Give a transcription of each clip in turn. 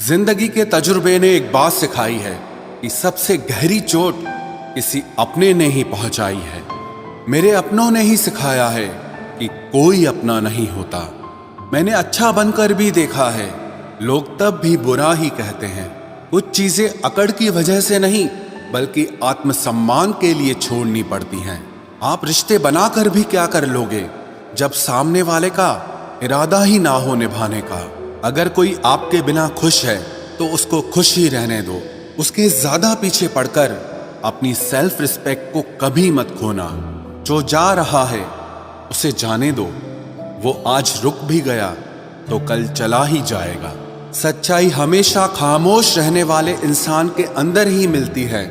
जिंदगी के तजुर्बे ने एक बात सिखाई है कि सबसे गहरी चोट किसी अपने ने ही पहुंचाई है। मेरे अपनों ने ही सिखाया है कि कोई अपना नहीं होता। मैंने अच्छा बनकर भी देखा है, लोग तब भी बुरा ही कहते हैं। कुछ चीजें अकड़ की वजह से नहीं बल्कि आत्मसम्मान के लिए छोड़नी पड़ती हैं। आप रिश्ते बनाकर भी क्या कर लोगे जब सामने वाले का इरादा ही ना हो निभाने का। अगर कोई आपके बिना खुश है तो उसको खुश ही रहने दो। उसके ज्यादा पीछे पड़कर अपनी सेल्फ रिस्पेक्ट को कभी मत खोना। जो जा रहा है उसे जाने दो, वो आज रुक भी गया तो कल चला ही जाएगा। सच्चाई हमेशा खामोश रहने वाले इंसान के अंदर ही मिलती है।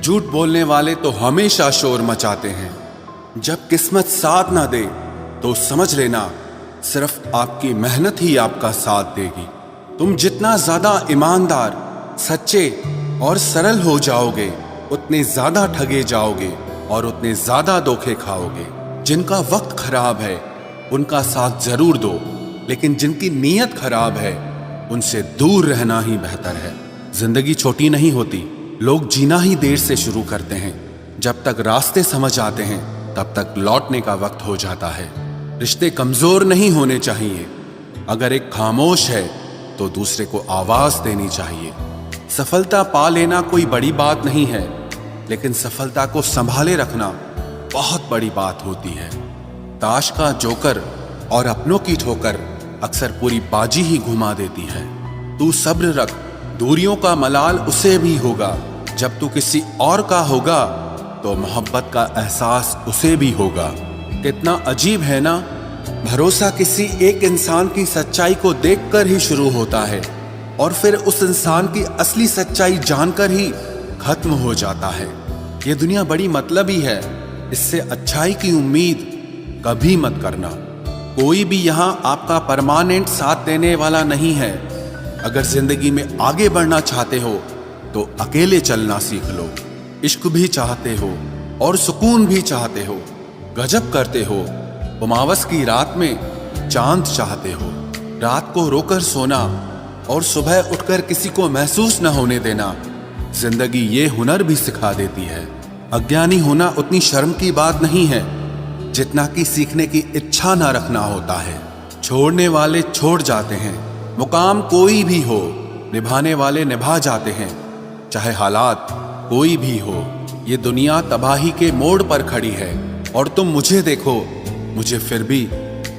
झूठ बोलने वाले तो हमेशा शोर मचाते हैं। जब किस्मत साथ ना दे तो समझ लेना सिर्फ आपकी मेहनत ही आपका साथ देगी। तुम जितना ज्यादा ईमानदार, सच्चे और सरल हो जाओगे उतने ज्यादा ठगे जाओगे और उतने ज्यादा धोखे खाओगे। जिनका वक्त खराब है उनका साथ जरूर दो, लेकिन जिनकी नीयत खराब है उनसे दूर रहना ही बेहतर है। जिंदगी छोटी नहीं होती, लोग जीना ही देर से शुरू करते हैं। जब तक रास्ते समझ आते हैं तब तक लौटने का वक्त हो जाता है। रिश्ते कमजोर नहीं होने चाहिए। अगर एक खामोश है तो दूसरे को आवाज देनी चाहिए। सफलता पा लेना कोई बड़ी बात नहीं है, लेकिन सफलता को संभाले रखना बहुत बड़ी बात होती है। ताश का जोकर और अपनों की ठोकर अक्सर पूरी बाजी ही घुमा देती है। तू सब्र रख, दूरियों का मलाल उसे भी होगा। जब तू किसी और का होगा तो मोहब्बत का एहसास उसे भी होगा। कितना अजीब है ना, भरोसा किसी एक इंसान की सच्चाई को देखकर ही शुरू होता है और फिर उस इंसान की असली सच्चाई जानकर ही खत्म हो जाता है। ये दुनिया बड़ी मतलबी है, इससे अच्छाई की उम्मीद कभी मत करना। कोई भी यहाँ आपका परमानेंट साथ देने वाला नहीं है। अगर जिंदगी में आगे बढ़ना चाहते हो तो अकेले चलना सीख लो। इश्क भी चाहते हो और सुकून भी चाहते हो, गजब करते हो। उमावस की रात में चांद चाहते हो। रात को रोकर सोना और सुबह उठकर किसी को महसूस न होने देना, जिंदगी ये हुनर भी सिखा देती है। अज्ञानी होना उतनी शर्म की बात नहीं है जितना कि सीखने की इच्छा न रखना होता है। छोड़ने वाले छोड़ जाते हैं, मुकाम कोई भी हो, निभाने वाले निभा जाते हैं। चाहे हालात कोई भी हो, ये दुनिया तबाही के मोड़ पर खड़ी है और तुम मुझे देखो, मुझे फिर भी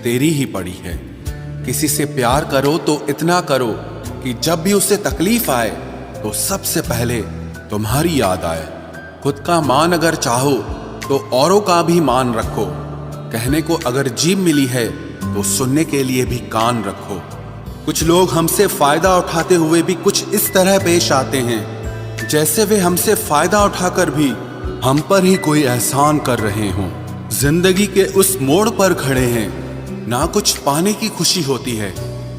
तेरी ही पड़ी है। किसी से प्यार करो तो इतना करो कि जब भी उसे तकलीफ आए तो सबसे पहले तुम्हारी याद आए। खुद का मान अगर चाहो तो औरों का भी मान रखो। कहने को अगर जीभ मिली है तो सुनने के लिए भी कान रखो। कुछ लोग हमसे फायदा उठाते हुए भी कुछ इस तरह पेश आते हैं जैसे वे हमसे फायदा उठाकर भी हम पर ही कोई एहसान कर रहे हों। जिंदगी के उस मोड़ पर खड़े हैं, ना कुछ पाने की खुशी होती है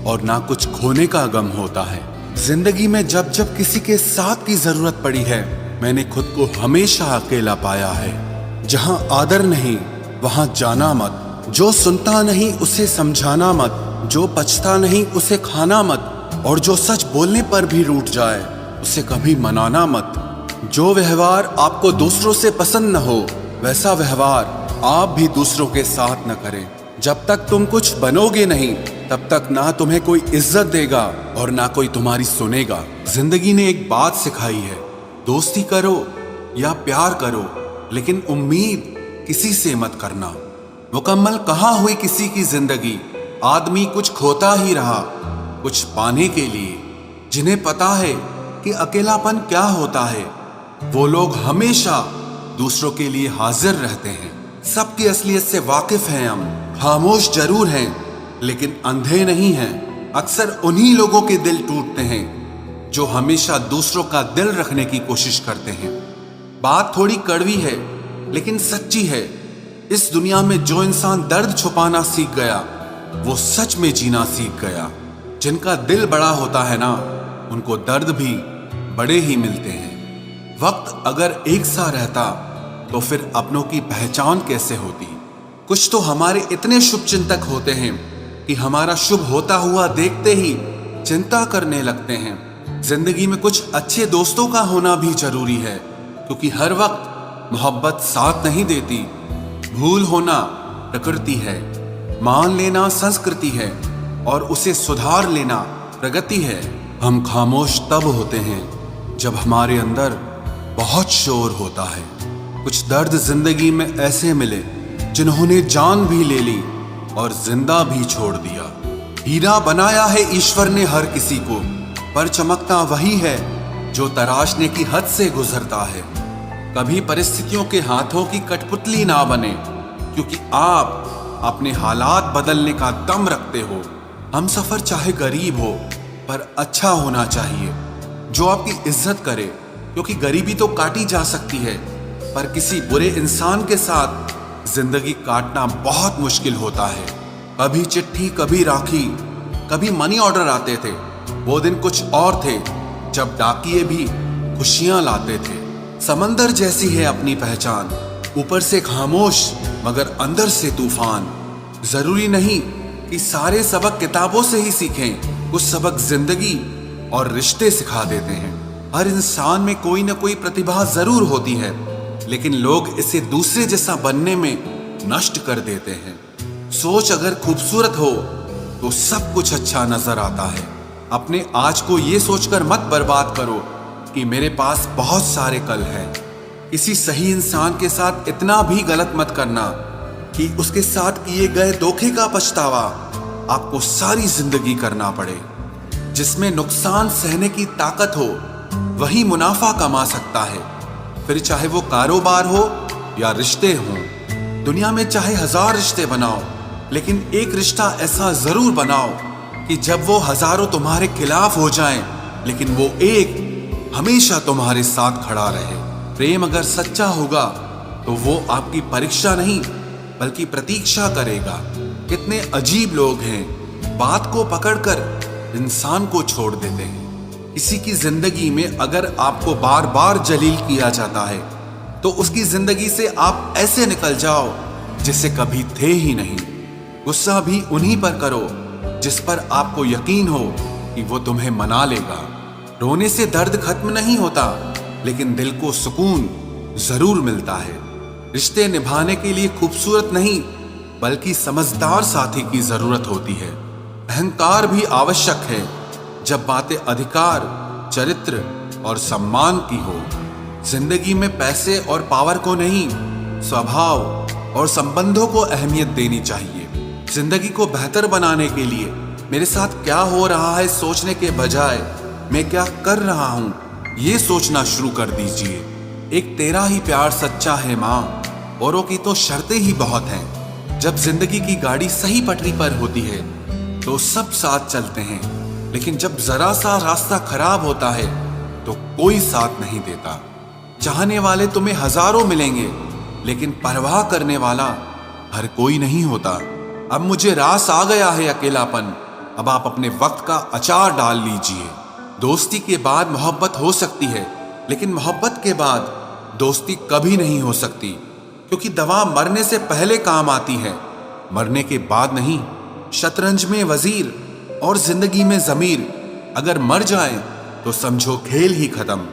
और ना कुछ खोने का गम होता है। जिंदगी में जब जब किसी के साथ की जरूरत पड़ी है, मैंने खुद को हमेशा अकेला पाया है। जहां आदर नहीं वहां जाना मत, जो सुनता नहीं उसे समझाना मत, जो पछता नहीं उसे खाना मत, और जो सच बोलने पर भी रूठ जाए उसे कभी मनाना मत। जो व्यवहार आपको दूसरों से पसंद न हो वैसा व्यवहार आप भी दूसरों के साथ न करें। जब तक तुम कुछ बनोगे नहीं तब तक ना तुम्हें कोई इज्जत देगा और ना कोई तुम्हारी सुनेगा। जिंदगी ने एक बात सिखाई है, दोस्ती करो या प्यार करो, लेकिन उम्मीद किसी से मत करना। मुकम्मल कहाँ हुई किसी की जिंदगी, आदमी कुछ खोता ही रहा कुछ पाने के लिए। जिन्हें पता है कि अकेलापन क्या होता है, वो लोग हमेशा दूसरों के लिए हाजिर रहते हैं। सबकी असलियत से वाकिफ हैं हम, खामोश जरूर हैं लेकिन अंधे नहीं हैं। अक्सर उन्हीं लोगों के दिल टूटते हैं जो हमेशा दूसरों का दिल रखने की कोशिश करते हैं। बात थोड़ी कड़वी है लेकिन सच्ची है। इस दुनिया में जो इंसान दर्द छुपाना सीख गया वो सच में जीना सीख गया। जिनका दिल बड़ा होता है ना, उनको दर्द भी बड़े ही मिलते हैं। वक्त अगर एक सा रहता तो फिर अपनों की पहचान कैसे होती। कुछ तो हमारे इतने शुभ चिंतक होते हैं कि हमारा शुभ होता हुआ देखते ही चिंता करने लगते हैं। जिंदगी में कुछ अच्छे दोस्तों का होना भी जरूरी है, क्योंकि हर वक्त मोहब्बत साथ नहीं देती। भूल होना प्रकृति है, मान लेना संस्कृति है और उसे सुधार लेना प्रगति है। हम खामोश तब होते हैं जब हमारे अंदर बहुत शोर होता है। कुछ दर्द जिंदगी में ऐसे मिले जिन्होंने जान भी ले ली और जिंदा भी छोड़ दिया। हीरा बनाया है ईश्वर ने हर किसी को, पर चमकता वही है जो तराशने की हद से गुजरता है। कभी परिस्थितियों के हाथों की कठपुतली ना बने, क्योंकि आप अपने हालात बदलने का दम रखते हो। हम सफर चाहे गरीब हो पर अच्छा होना चाहिए, जो आपकी इज्जत करे, क्योंकि गरीबी तो काटी जा सकती है, पर किसी बुरे इंसान के साथ जिंदगी काटना बहुत मुश्किल होता है। कभी चिट्ठी, कभी राखी, कभी मनी ऑर्डर आते थे। वो दिन कुछ और थे जब डाकिये भी खुशियां लाते थे। समंदर जैसी है अपनी पहचान, ऊपर से खामोश मगर अंदर से तूफान। जरूरी नहीं कि सारे सबक किताबों से ही सीखें, कुछ सबक जिंदगी और रिश्ते सिखा देते हैं। हर इंसान में कोई ना कोई प्रतिभा जरूर होती है, लेकिन लोग इसे दूसरे जैसा बनने में नष्ट कर देते हैं। सोच अगर खूबसूरत हो तो सब कुछ अच्छा नजर आता है। अपने आज को ये सोचकर मत बर्बाद करो कि मेरे पास बहुत सारे कल हैं। किसी सही इंसान के साथ इतना भी गलत मत करना कि उसके साथ किए गए धोखे का पछतावा आपको सारी जिंदगी करना पड़े। जिसमें नुकसान सहने की ताकत हो वही मुनाफा कमा सकता है, फिर चाहे वो कारोबार हो या रिश्ते हों। दुनिया में चाहे 1000 रिश्ते बनाओ, लेकिन एक रिश्ता ऐसा जरूर बनाओ कि जब वो हजारों तुम्हारे खिलाफ हो जाएं, लेकिन वो एक हमेशा तुम्हारे साथ खड़ा रहे। प्रेम अगर सच्चा होगा तो वो आपकी परीक्षा नहीं बल्कि प्रतीक्षा करेगा। कितने अजीब लोग हैं, बात को पकड़कर इंसान को छोड़ देते हैं। किसी की जिंदगी में अगर आपको बार बार जलील किया जाता है तो उसकी जिंदगी से आप ऐसे निकल जाओ जिसे कभी थे ही नहीं। गुस्सा भी उन्हीं पर करो जिस पर आपको यकीन हो कि वो तुम्हें मना लेगा। रोने से दर्द खत्म नहीं होता, लेकिन दिल को सुकून जरूर मिलता है। रिश्ते निभाने के लिए खूबसूरत नहीं बल्कि समझदार साथी की जरूरत होती है। अहंकार भी आवश्यक है जब बातें अधिकार, चरित्र और सम्मान की हो। जिंदगी में पैसे और पावर को नहीं, स्वभाव और संबंधों को अहमियत देनी चाहिए। जिंदगी को बेहतर बनाने के लिए मेरे साथ क्या हो रहा है सोचने के बजाय मैं क्या कर रहा हूं ये सोचना शुरू कर दीजिए। एक तेरा ही प्यार सच्चा है माँ, औरों की तो शर्तें ही बहुत हैं। जब जिंदगी की गाड़ी सही पटरी पर होती है तो सब साथ चलते हैं, लेकिन जब जरा सा रास्ता खराब होता है तो कोई साथ नहीं देता। चाहने वाले तुम्हें हजारों मिलेंगे, लेकिन परवाह करने वाला हर कोई नहीं होता। अब मुझे रास आ गया है अकेलापन, अब आप अपने वक्त का अचार डाल लीजिए। दोस्ती के बाद मोहब्बत हो सकती है, लेकिन मोहब्बत के बाद दोस्ती कभी नहीं हो सकती, क्योंकि दवा मरने से पहले काम आती है, मरने के बाद नहीं। शतरंज में वजीर और जिंदगी में जमीर अगर मर जाए तो समझो खेल ही खत्म।